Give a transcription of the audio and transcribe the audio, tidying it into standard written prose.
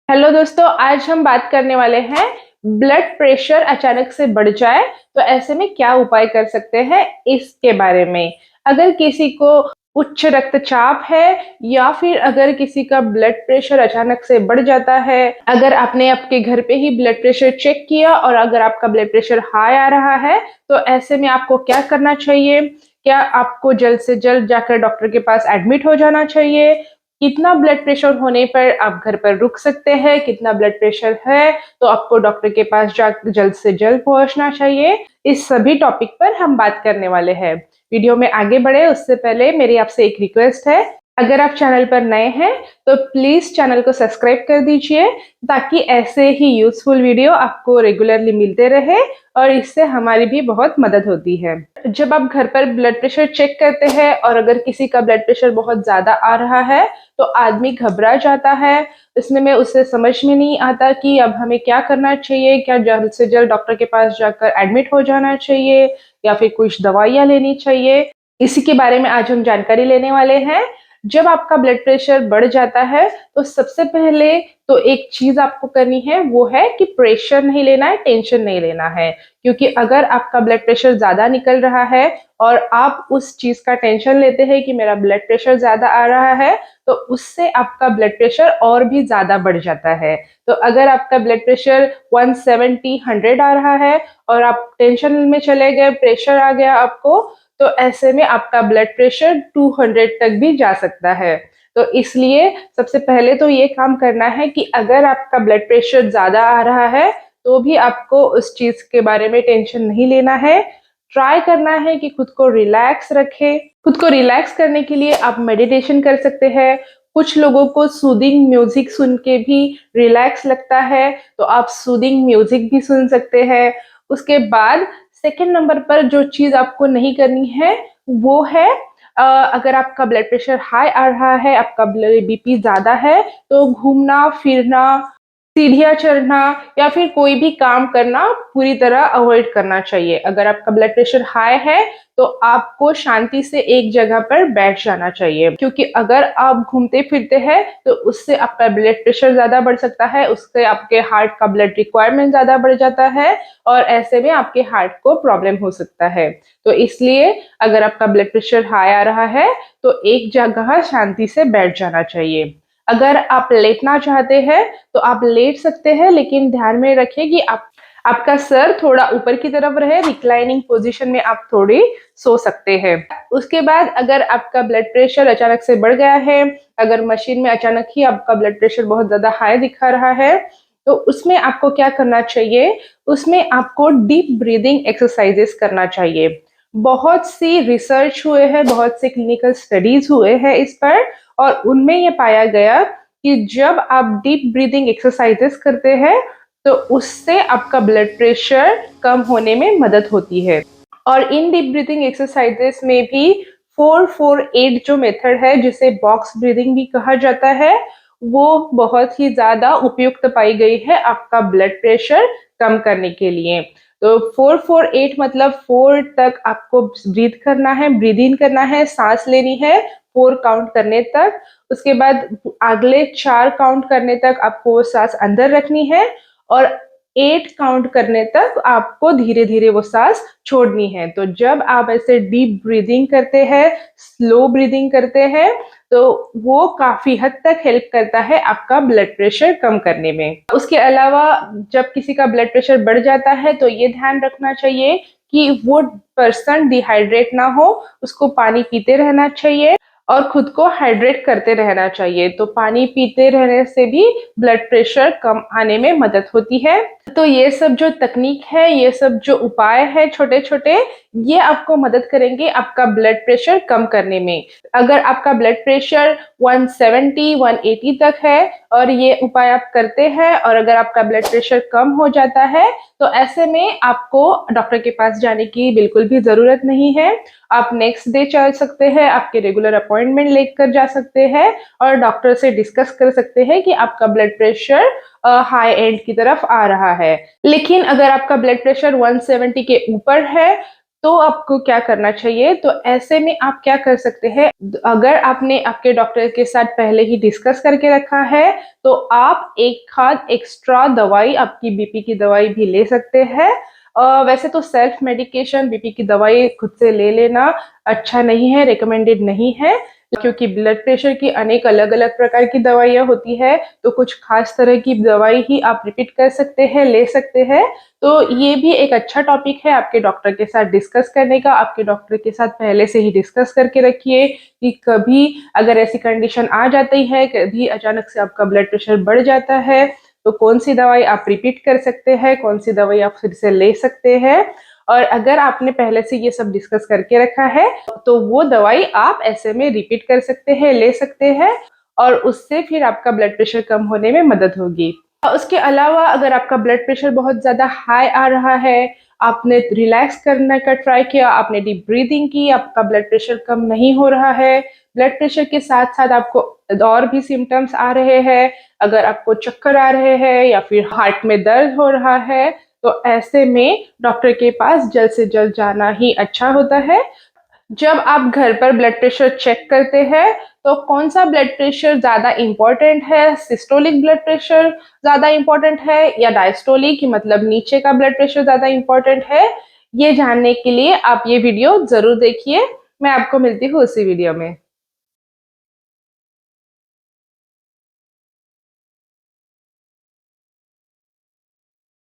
Hello दोस्तों, आज हम बात करने वाले हैं ब्लड प्रेशर अचानक से बढ़ जाए तो ऐसे में क्या उपाय कर सकते हैं इसके बारे में। अगर किसी को उच्च रक्तचाप है या फिर अगर किसी का ब्लड प्रेशर अचानक से बढ़ जाता है, अगर आपने आपके घर पे ही ब्लड प्रेशर चेक किया और अगर आपका ब्लड प्रेशर हाई आ रहा है तो ऐसे में आपको क्या करना चाहिए। क्या आपको जल्द से जल्द जाकर डॉक्टर के पास एडमिट हो जाना चाहिए? कितना ब्लड प्रेशर होने पर आप घर पर रुक सकते हैं? कितना ब्लड प्रेशर है तो आपको डॉक्टर के पास जा जल्द से जल्द पहुंचना चाहिए। इस सभी टॉपिक पर हम बात करने वाले हैं। वीडियो में आगे बढ़े उससे पहले मेरी आपसे एक रिक्वेस्ट है, अगर आप चैनल पर नए हैं तो प्लीज चैनल को सब्सक्राइब कर दीजिए ताकि ऐसे ही यूजफुल वीडियो आपको रेगुलरली मिलते रहे और इससे हमारी भी बहुत मदद होती है। जब आप घर पर ब्लड प्रेशर चेक करते हैं और अगर किसी का ब्लड प्रेशर बहुत ज्यादा आ रहा है तो आदमी घबरा जाता है। इसमें में उसे समझ में नहीं आता कि अब हमें क्या करना चाहिए। क्या जल्द से जल्द डॉक्टर के पास जाकर एडमिट हो जाना चाहिए या फिर कुछ दवाइयाँ लेनी चाहिए? इसी के बारे में आज हम जानकारी लेने वाले हैं। जब आपका ब्लड प्रेशर बढ़ जाता है तो सबसे पहले तो एक चीज आपको करनी है, वो है कि प्रेशर नहीं लेना है, टेंशन नहीं लेना है। क्योंकि अगर आपका ब्लड प्रेशर ज्यादा निकल रहा है और आप उस चीज का टेंशन लेते हैं कि मेरा ब्लड प्रेशर ज्यादा आ रहा है तो उससे आपका ब्लड प्रेशर और भी ज्यादा बढ़ जाता है। तो अगर आपका ब्लड प्रेशर 170 100 आ रहा है और आप टेंशन में चले गए, प्रेशर आ गया आपको, तो ऐसे में आपका ब्लड प्रेशर 200 तक भी जा सकता है। तो इसलिए सबसे पहले तो ये काम करना है कि अगर आपका ब्लड प्रेशर ज्यादा आ रहा है तो भी आपको उस चीज के बारे में टेंशन नहीं लेना है। ट्राई करना है कि खुद को रिलैक्स रखें। खुद को रिलैक्स करने के लिए आप मेडिटेशन कर सकते हैं। कुछ लोगों को सूदिंग म्यूजिक सुन के भी रिलैक्स लगता है तो आप सूदिंग म्यूजिक भी सुन सकते हैं। उसके बाद सेकेंड नंबर पर जो चीज आपको नहीं करनी है वो है, अगर आपका ब्लड प्रेशर हाई आ रहा है, आपका बीपी ज्यादा है, तो घूमना फिरना, सीढ़ियाँ चढ़ना या फिर कोई भी काम करना पूरी तरह अवॉइड करना चाहिए। अगर आपका ब्लड प्रेशर हाई है तो आपको शांति से एक जगह पर बैठ जाना चाहिए, क्योंकि अगर आप घूमते फिरते हैं तो उससे आपका ब्लड प्रेशर ज्यादा बढ़ सकता है, उससे आपके हार्ट का ब्लड रिक्वायरमेंट ज्यादा बढ़ जाता है और ऐसे में आपके हार्ट को प्रॉब्लम हो सकता है। तो इसलिए अगर आपका ब्लड प्रेशर हाई आ रहा है तो एक जगह शांति से बैठ जाना चाहिए। अगर आप लेटना चाहते हैं तो आप लेट सकते हैं, लेकिन ध्यान में रखें कि आपका सर थोड़ा ऊपर की तरफ रहे, रिक्लाइनिंग पोजीशन में आप थोड़ी सो सकते हैं। उसके बाद अगर आपका ब्लड प्रेशर अचानक से बढ़ गया है, अगर मशीन में अचानक ही आपका ब्लड प्रेशर बहुत ज्यादा हाई दिखा रहा है, तो उसमें आपको क्या करना चाहिए, उसमें आपको डीप ब्रीदिंग एक्सरसाइजेस करना चाहिए। बहुत सी रिसर्च हुए हैं, बहुत से क्लिनिकल स्टडीज हुए हैं इस पर, और उनमें ये पाया गया कि जब आप डीप ब्रीदिंग एक्सरसाइजेस करते हैं तो उससे आपका ब्लड प्रेशर कम होने में मदद होती है। और इन डीप ब्रीदिंग एक्सरसाइजेस में भी 448 जो मेथड है, जिसे बॉक्स ब्रीदिंग भी कहा जाता है, वो बहुत ही ज्यादा उपयुक्त पाई गई है आपका ब्लड प्रेशर कम करने के लिए। तो 448 मतलब 4 तक आपको ब्रीथ करना है, ब्रीद इन करना है, सांस लेनी है 4 काउंट करने तक। उसके बाद अगले 4 काउंट करने तक आपको सांस अंदर रखनी है और 8 काउंट करने तक आपको धीरे धीरे वो सांस छोड़नी है। तो जब आप ऐसे डीप ब्रीदिंग करते हैं, स्लो ब्रीदिंग करते हैं, तो वो काफी हद तक हेल्प करता है आपका ब्लड प्रेशर कम करने में। उसके अलावा जब किसी का ब्लड प्रेशर बढ़ जाता है तो ये ध्यान रखना चाहिए कि वो पर्सन डिहाइड्रेट ना हो, उसको पानी पीते रहना चाहिए और खुद को हाइड्रेट करते रहना चाहिए। तो पानी पीते रहने से भी ब्लड प्रेशर कम आने में मदद होती है। तो ये सब जो तकनीक है, ये सब जो उपाय है छोटे छोटे, ये आपको मदद करेंगे आपका ब्लड प्रेशर कम करने में। अगर आपका ब्लड प्रेशर 170 180 तक है और ये उपाय आप करते हैं और अगर आपका ब्लड प्रेशर कम हो जाता है तो ऐसे में आपको डॉक्टर के पास जाने की बिल्कुल भी जरूरत नहीं है। आप नेक्स्ट डे चल सकते हैं, आपके रेगुलर अपॉइंटमेंट लेकर जा सकते हैं और डॉक्टर से डिस्कस कर सकते हैं कि आपका ब्लड प्रेशर हाई एंड की तरफ आ रहा है। लेकिन अगर आपका ब्लड प्रेशर 170 के ऊपर है तो आपको क्या करना चाहिए? तो ऐसे में आप क्या कर सकते हैं, अगर आपने आपके डॉक्टर के साथ पहले ही डिस्कस करके रखा है, तो आप एक आध एक्स्ट्रा दवाई, आपकी बीपी की दवाई भी ले सकते हैं। वैसे तो सेल्फ मेडिकेशन बीपी की दवाई खुद से ले लेना अच्छा नहीं है, रिकमेंडेड नहीं है, क्योंकि ब्लड प्रेशर की अनेक अलग अलग प्रकार की दवाइयाँ होती है, तो कुछ खास तरह की दवाई ही आप रिपीट कर सकते हैं, ले सकते हैं। तो ये भी एक अच्छा टॉपिक है आपके डॉक्टर के साथ डिस्कस करने का। आपके डॉक्टर के साथ पहले से ही डिस्कस करके रखिए कि कभी अगर ऐसी कंडीशन आ जाती है, कभी अचानक से आपका ब्लड प्रेशर बढ़ जाता है, तो कौन सी दवाई आप रिपीट कर सकते हैं, कौन सी दवाई आप फिर से ले सकते हैं। और अगर आपने पहले से ये सब डिस्कस करके रखा है, तो वो दवाई आप ऐसे में रिपीट कर सकते हैं, ले सकते हैं, और उससे फिर आपका ब्लड प्रेशर कम होने में मदद होगी। उसके अलावा अगर आपका ब्लड प्रेशर बहुत ज्यादा हाई आ रहा है, आपने रिलैक्स करने का ट्राई किया, आपने डीप ब्रीदिंग की, आपका ब्लड प्रेशर कम नहीं हो रहा है, ब्लड प्रेशर के साथ साथ आपको और भी सिम्टम्स आ रहे हैं, अगर आपको चक्कर आ रहे हैं या फिर हार्ट में दर्द हो रहा है, तो ऐसे में डॉक्टर के पास जल्द से जल्द जाना ही अच्छा होता है। जब आप घर पर ब्लड प्रेशर चेक करते हैं, तो कौन सा ब्लड प्रेशर ज्यादा इंपॉर्टेंट है, सिस्टोलिक ब्लड प्रेशर ज्यादा इंपॉर्टेंट है या डायस्टोलिक, मतलब नीचे का ब्लड प्रेशर ज्यादा इंपॉर्टेंट है, ये जानने के लिए आप ये वीडियो जरूर देखिए। मैं आपको मिलती हूँ उसी वीडियो में।